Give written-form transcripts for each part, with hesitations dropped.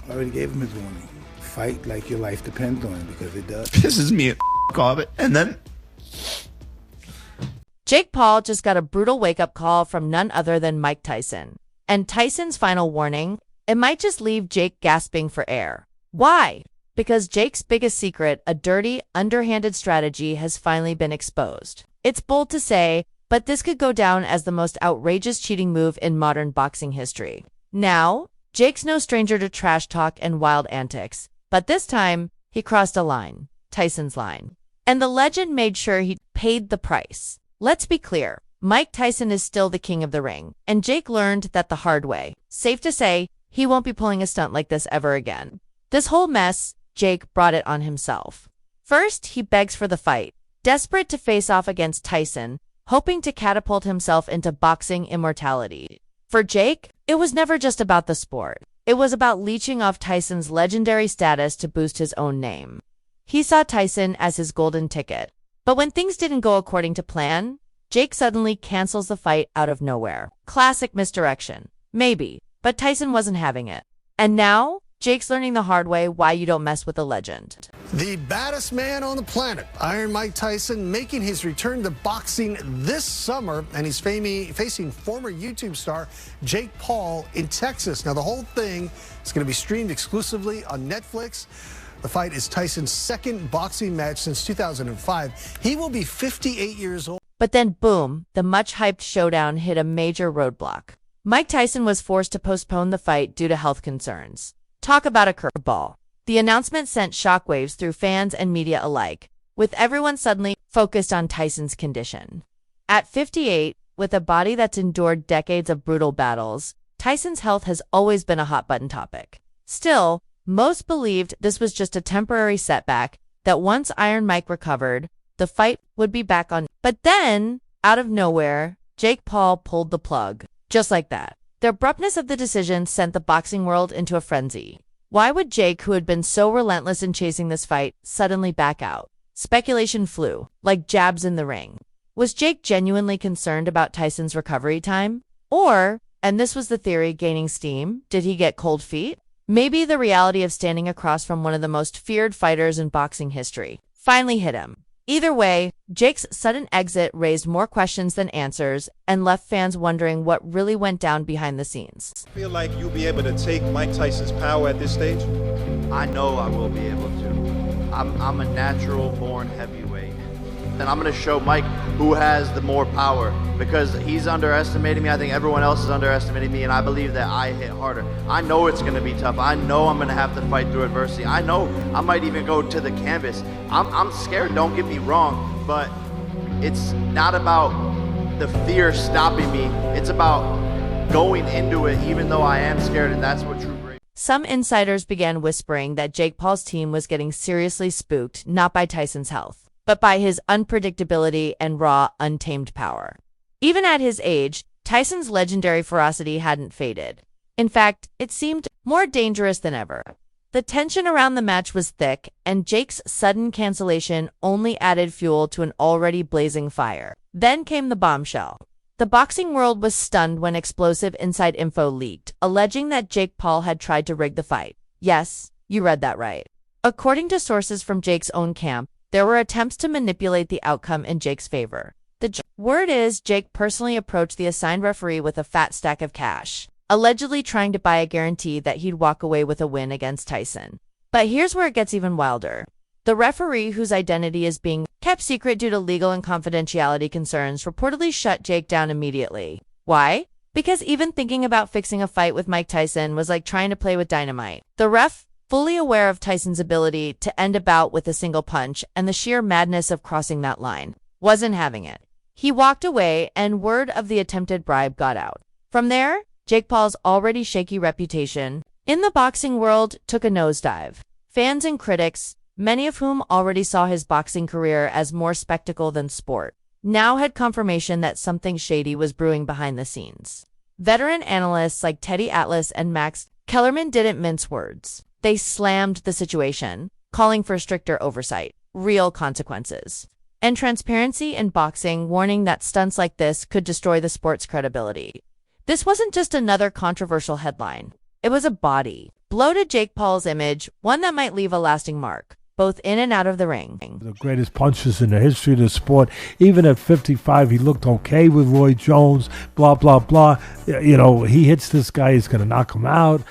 I already gave him his warning. Fight like your life depends on it, because it does. Pisses me off it. And then Jake Paul just got a brutal wake-up call from none other than Mike Tyson. And Tyson's final warning, it might just leave Jake gasping for air. Why? Because Jake's biggest secret, a dirty, underhanded strategy, has finally been exposed. It's bold to say, but this could go down as the most outrageous cheating move in modern boxing history. Now, Jake's no stranger to trash talk and wild antics, but this time, he crossed a line, Tyson's line. And the legend made sure he paid the price. Let's be clear, Mike Tyson is still the king of the ring, and Jake learned that the hard way. Safe to say, he won't be pulling a stunt like this ever again. This whole mess, Jake brought it on himself. First, he begs for the fight, desperate to face off against Tyson, hoping to catapult himself into boxing immortality. For Jake, it was never just about the sport. It was about leeching off Tyson's legendary status to boost his own name. He saw Tyson as his golden ticket. But when things didn't go according to plan, Jake suddenly cancels the fight out of nowhere. Classic misdirection. Maybe, but Tyson wasn't having it. And now, Jake's learning the hard way why you don't mess with a legend. The baddest man on the planet, Iron Mike Tyson, making his return to boxing this summer, and he's facing former YouTube star Jake Paul in Texas. Now, the whole thing is going to be streamed exclusively on Netflix. The fight is Tyson's second boxing match since 2005. He will be 58 years old. But then, boom, the much-hyped showdown hit a major roadblock. Mike Tyson was forced to postpone the fight due to health concerns. Talk about a curveball. The announcement sent shockwaves through fans and media alike, with everyone suddenly focused on Tyson's condition. At 58, with a body that's endured decades of brutal battles, Tyson's health has always been a hot-button topic. Still, most believed this was just a temporary setback, that once Iron Mike recovered, the fight would be back on. But then, out of nowhere, Jake Paul pulled the plug. Just like that. The abruptness of the decision sent the boxing world into a frenzy. Why would Jake, who had been so relentless in chasing this fight, suddenly back out? Speculation flew, like jabs in the ring. Was Jake genuinely concerned about Tyson's recovery time? Or, and this was the theory gaining steam, did he get cold feet? Maybe the reality of standing across from one of the most feared fighters in boxing history finally hit him. Either way, Jake's sudden exit raised more questions than answers and left fans wondering what really went down behind the scenes. Feel like you'll be able to take Mike Tyson's power at this stage? I know I will be able to. I'm a natural born heavyweight. And I'm going to show Mike who has the more power, because he's underestimating me. I think everyone else is underestimating me, and I believe that I hit harder. I know it's going to be tough. I know I'm going to have to fight through adversity. I know I might even go to the canvas. I'm scared, don't get me wrong, but it's not about the fear stopping me. It's about going into it even though I am scared, and that's what true great. Some insiders began whispering that Jake Paul's team was getting seriously spooked, not by Tyson's health, but by his unpredictability and raw, untamed power. Even at his age, Tyson's legendary ferocity hadn't faded. In fact, it seemed more dangerous than ever. The tension around the match was thick, and Jake's sudden cancellation only added fuel to an already blazing fire. Then came the bombshell. The boxing world was stunned when explosive inside info leaked, alleging that Jake Paul had tried to rig the fight. Yes, you read that right. According to sources from Jake's own camp, there were attempts to manipulate the outcome in Jake's favor. The word is Jake personally approached the assigned referee with a fat stack of cash, allegedly trying to buy a guarantee that he'd walk away with a win against Tyson. But here's where it gets even wilder. The referee, whose identity is being kept secret due to legal and confidentiality concerns, reportedly shut Jake down immediately. Why? Because even thinking about fixing a fight with Mike Tyson was like trying to play with dynamite. The ref, fully aware of Tyson's ability to end a bout with a single punch and the sheer madness of crossing that line, wasn't having it. He walked away, and word of the attempted bribe got out. From there, Jake Paul's already shaky reputation in the boxing world took a nosedive. Fans and critics, many of whom already saw his boxing career as more spectacle than sport, now had confirmation that something shady was brewing behind the scenes. Veteran analysts like Teddy Atlas and Max Kellerman didn't mince words. They slammed the situation, calling for stricter oversight, real consequences, and transparency in boxing, warning that stunts like this could destroy the sport's credibility. This wasn't just another controversial headline. It was a body blow to Jake Paul's image, one that might leave a lasting mark, both in and out of the ring. The greatest punches in the history of the sport. Even at 55, he looked okay with Roy Jones, blah, blah, blah. You know, he hits this guy, he's going to knock him out.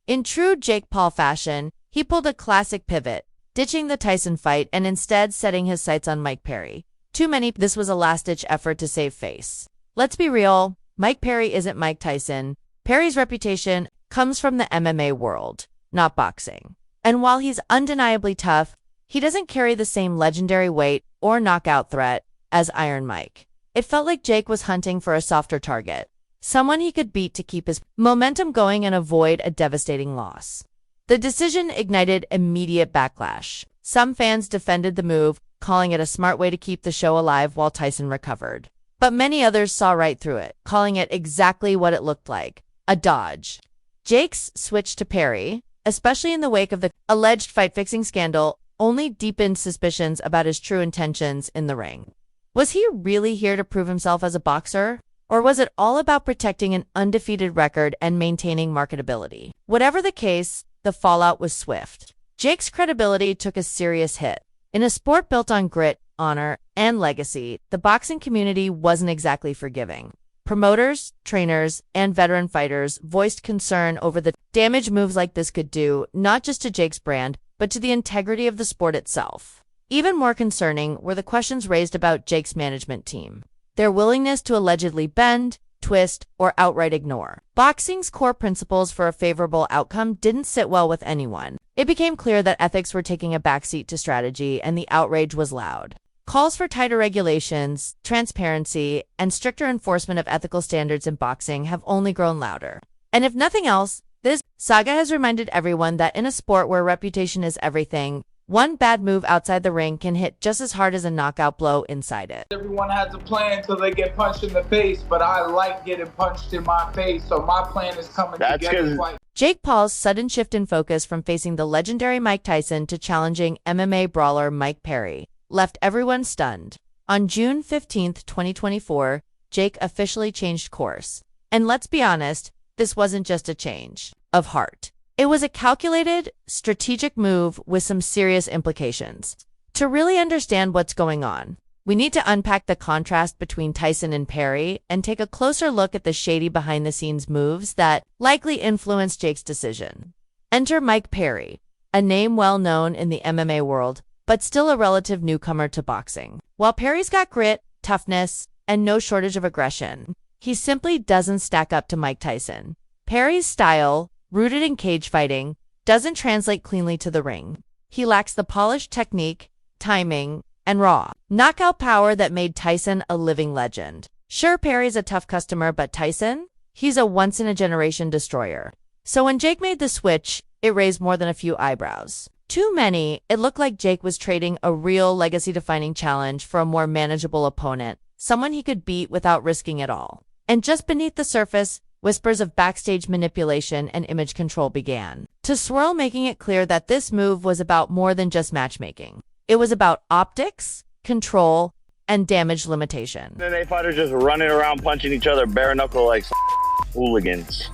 In true Jake Paul fashion, he pulled a classic pivot, ditching the Tyson fight and instead setting his sights on Mike Perry. Too many, this was a last-ditch effort to save face. Let's be real, Mike Perry isn't Mike Tyson. Perry's reputation comes from the MMA world, not boxing. And while he's undeniably tough, he doesn't carry the same legendary weight or knockout threat as Iron Mike. It felt like Jake was hunting for a softer target, someone he could beat to keep his momentum going and avoid a devastating loss. The decision ignited immediate backlash. Some fans defended the move, calling it a smart way to keep the show alive while Tyson recovered. But many others saw right through it, calling it exactly what it looked like, a dodge. Jake's switch to Perry, especially in the wake of the alleged fight-fixing scandal, only deepened suspicions about his true intentions in the ring. Was he really here to prove himself as a boxer? Or was it all about protecting an undefeated record and maintaining marketability? Whatever the case, the fallout was swift. Jake's credibility took a serious hit. In a sport built on grit, honor, and legacy, the boxing community wasn't exactly forgiving. Promoters, trainers, and veteran fighters voiced concern over the damage moves like this could do, not just to Jake's brand, but to the integrity of the sport itself. Even more concerning were the questions raised about Jake's management team. Their willingness to allegedly bend, twist, or outright ignore boxing's core principles for a favorable outcome didn't sit well with anyone. It became clear that ethics were taking a backseat to strategy, and the outrage was loud. Calls for tighter regulations, transparency, and stricter enforcement of ethical standards in boxing have only grown louder. And if nothing else, this saga has reminded everyone that in a sport where reputation is everything, one bad move outside the ring can hit just as hard as a knockout blow inside it. Everyone has a plan till they get punched in the face, but I like getting punched in my face, so my plan is coming together. Jake Paul's sudden shift in focus from facing the legendary Mike Tyson to challenging MMA brawler Mike Perry left everyone stunned. On June 15, 2024, Jake officially changed course. And let's be honest, this wasn't just a change of heart. It was a calculated, strategic move with some serious implications. To really understand what's going on, we need to unpack the contrast between Tyson and Perry and take a closer look at the shady behind-the-scenes moves that likely influenced Jake's decision. Enter Mike Perry, a name well known in the MMA world, but still a relative newcomer to boxing. While Perry's got grit, toughness, and no shortage of aggression, he simply doesn't stack up to Mike Tyson. Perry's style, rooted in cage fighting, doesn't translate cleanly to the ring. He lacks the polished technique, timing, and raw knockout power that made Tyson a living legend. Sure, Perry's a tough customer, but Tyson? He's a once-in-a-generation destroyer. So when Jake made the switch, it raised more than a few eyebrows. Too many, it looked like Jake was trading a real legacy-defining challenge for a more manageable opponent, someone he could beat without risking it all. And just beneath the surface, whispers of backstage manipulation and image control began to swirl, making it clear that this move was about more than just matchmaking. It was about optics, control, and damage limitation. MMA fighters just running around punching each other bare knuckle like hooligans.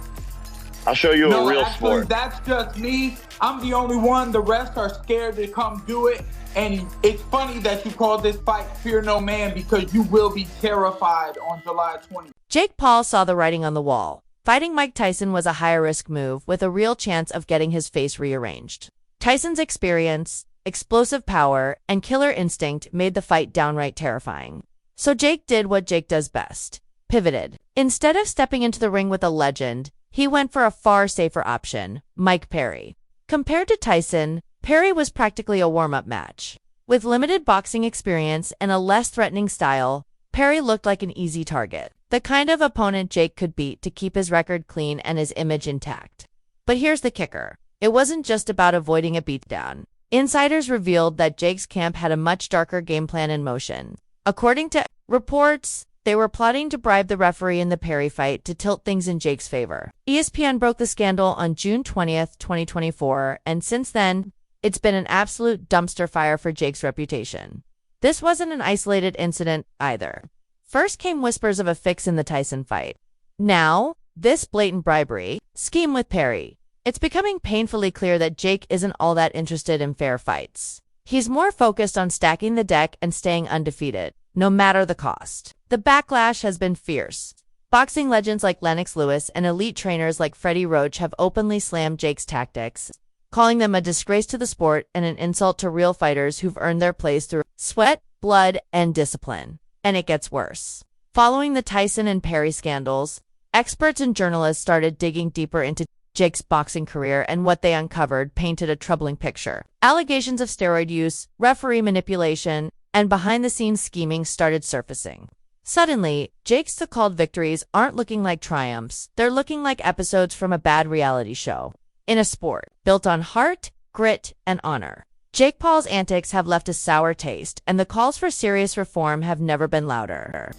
I'll show you a real sport. That's just me. I'm the only one. The rest are scared to come do it. And it's funny that you call this fight Fear No Man, because you will be terrified on July 20th. Jake Paul saw the writing on the wall. Fighting Mike Tyson was a higher-risk move with a real chance of getting his face rearranged. Tyson's experience, explosive power, and killer instinct made the fight downright terrifying. So Jake did what Jake does best. Pivoted. Instead of stepping into the ring with a legend, he went for a far safer option, Mike Perry. Compared to Tyson, Perry was practically a warm-up match. With limited boxing experience and a less threatening style, Perry looked like an easy target, the kind of opponent Jake could beat to keep his record clean and his image intact. But here's the kicker. It wasn't just about avoiding a beatdown. Insiders revealed that Jake's camp had a much darker game plan in motion. According to reports, they were plotting to bribe the referee in the Perry fight to tilt things in Jake's favor. ESPN broke the scandal on June 20th, 2024, and since then, it's been an absolute dumpster fire for Jake's reputation. This wasn't an isolated incident either. First came whispers of a fix in the Tyson fight. Now, this blatant bribery scheme with Perry. It's becoming painfully clear that Jake isn't all that interested in fair fights. He's more focused on stacking the deck and staying undefeated, no matter the cost. The backlash has been fierce. Boxing legends like Lennox Lewis and elite trainers like Freddie Roach have openly slammed Jake's tactics, calling them a disgrace to the sport and an insult to real fighters who've earned their place through sweat, blood, and discipline. And it gets worse. Following the Tyson and Perry scandals, experts and journalists started digging deeper into Jake's boxing career, and what they uncovered painted a troubling picture. Allegations of steroid use, referee manipulation, and behind-the-scenes scheming started surfacing. Suddenly, Jake's so-called victories aren't looking like triumphs. They're looking like episodes from a bad reality show. In a sport built on heart, grit, and honor, Jake Paul's antics have left a sour taste, and the calls for serious reform have never been louder.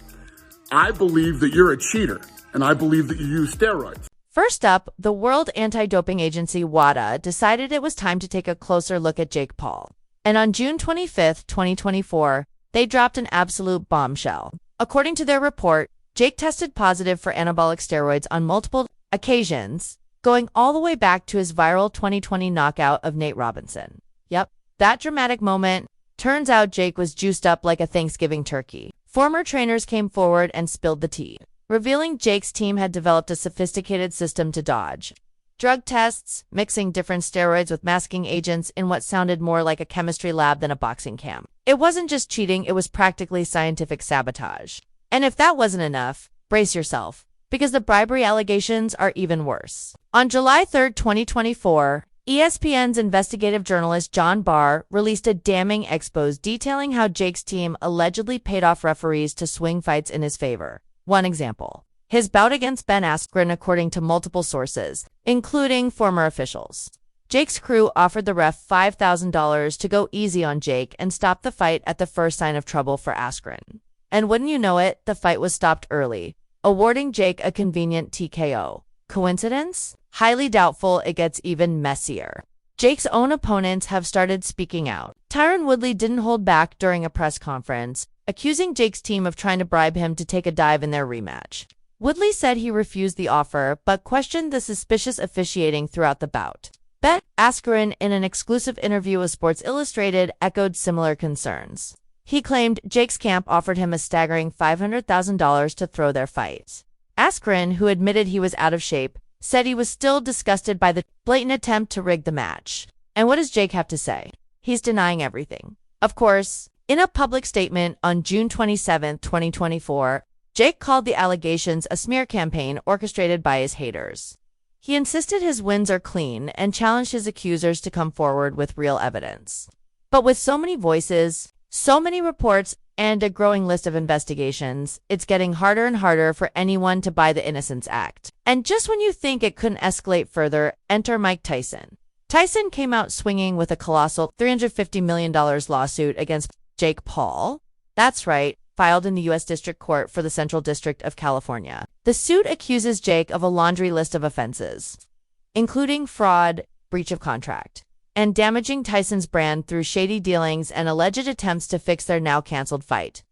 I believe that you're a cheater, and I believe that you use steroids. First up, the World Anti-Doping Agency WADA decided it was time to take a closer look at Jake Paul. And on June 25, 2024, they dropped an absolute bombshell. According to their report, Jake tested positive for anabolic steroids on multiple occasions, going all the way back to his viral 2020 knockout of Nate Robinson. Yep, that dramatic moment. Turns out Jake was juiced up like a Thanksgiving turkey. Former trainers came forward and spilled the tea, revealing Jake's team had developed a sophisticated system to dodge drug tests, mixing different steroids with masking agents in what sounded more like a chemistry lab than a boxing camp. It wasn't just cheating, it was practically scientific sabotage. And if that wasn't enough, brace yourself, because the bribery allegations are even worse. On July 3, 2024, ESPN's investigative journalist John Barr released a damning expose detailing how Jake's team allegedly paid off referees to swing fights in his favor. One example: his bout against Ben Askren, according to multiple sources, including former officials. Jake's crew offered the ref $5,000 to go easy on Jake and stop the fight at the first sign of trouble for Askren. And wouldn't you know it, the fight was stopped early, awarding Jake a convenient TKO. Coincidence? Highly doubtful. It gets even messier. Jake's own opponents have started speaking out. Tyron Woodley didn't hold back during a press conference, accusing Jake's team of trying to bribe him to take a dive in their rematch. Woodley said he refused the offer, but questioned the suspicious officiating throughout the bout. Ben Askren, in an exclusive interview with Sports Illustrated, echoed similar concerns. He claimed Jake's camp offered him a staggering $500,000 to throw their fight. Askren, who admitted he was out of shape, said he was still disgusted by the blatant attempt to rig the match. And what does Jake have to say? He's denying everything. Of course, in a public statement on June 27, 2024, Jake called the allegations a smear campaign orchestrated by his haters. He insisted his wins are clean and challenged his accusers to come forward with real evidence. But with so many voices, so many reports, and a growing list of investigations, it's getting harder and harder for anyone to buy the Innocence Act. And just when you think it couldn't escalate further, enter Mike Tyson. Tyson came out swinging with a colossal $350 million lawsuit against Jake Paul. That's right, filed in the U.S. District Court for the Central District of California. The suit accuses Jake of a laundry list of offenses, including fraud, breach of contract, and damaging Tyson's brand through shady dealings and alleged attempts to fix their now-canceled fight.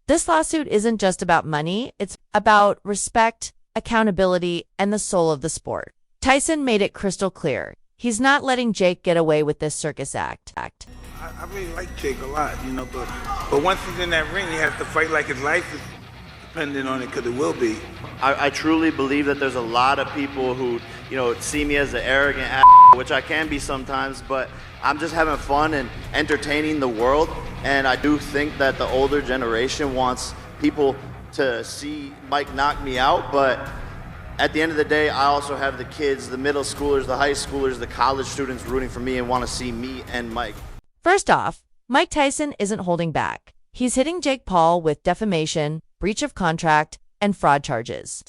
This lawsuit isn't just about money, it's about respect, accountability, and the soul of the sport. Tyson made it crystal clear. He's not letting Jake get away with this circus act. I really like Jake a lot, but once he's in that ring, he has to fight like his life is dependent on it, because it will be. I truly believe that there's a lot of people who, see me as an arrogant ass, which I can be sometimes, but I'm just having fun and entertaining the world. And I do think that the older generation wants people to see Mike knock me out, but at the end of the day, I also have the kids, the middle schoolers, the high schoolers, the college students rooting for me and want to see me and Mike. First off, Mike Tyson isn't holding back. He's hitting Jake Paul with defamation, breach of contract, and fraud charges.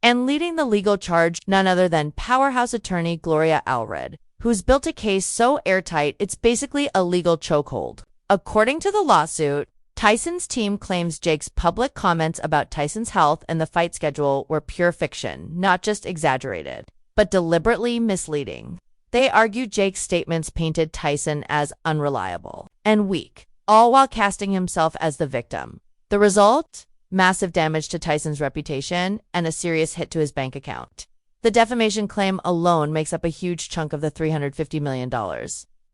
And leading the legal charge, none other than powerhouse attorney Gloria Allred, who's built a case so airtight it's basically a legal chokehold. According to the lawsuit, Tyson's team claims Jake's public comments about Tyson's health and the fight schedule were pure fiction, not just exaggerated, but deliberately misleading. They argue Jake's statements painted Tyson as unreliable and weak, all while casting himself as the victim. The result? Massive damage to Tyson's reputation and a serious hit to his bank account. The defamation claim alone makes up a huge chunk of the $350 million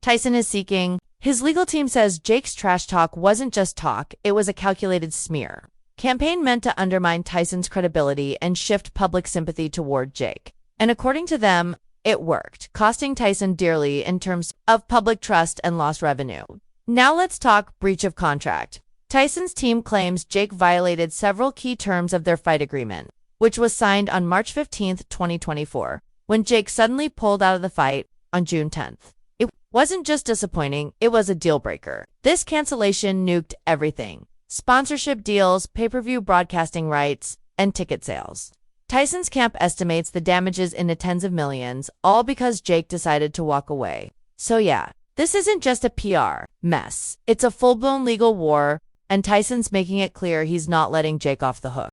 Tyson is seeking. His legal team says Jake's trash talk wasn't just talk, it was a calculated smear campaign meant to undermine Tyson's credibility and shift public sympathy toward Jake. And according to them, it worked, costing Tyson dearly in terms of public trust and lost revenue. Now let's talk breach of contract. Tyson's team claims Jake violated several key terms of their fight agreement, which was signed on March 15, 2024, when Jake suddenly pulled out of the fight on June 10th. It wasn't just disappointing, it was a deal breaker. This cancellation nuked everything: sponsorship deals, pay-per-view broadcasting rights, and ticket sales. Tyson's camp estimates the damages in the tens of millions, all because Jake decided to walk away. So yeah, this isn't just a PR mess. It's a full-blown legal war, and Tyson's making it clear he's not letting Jake off the hook.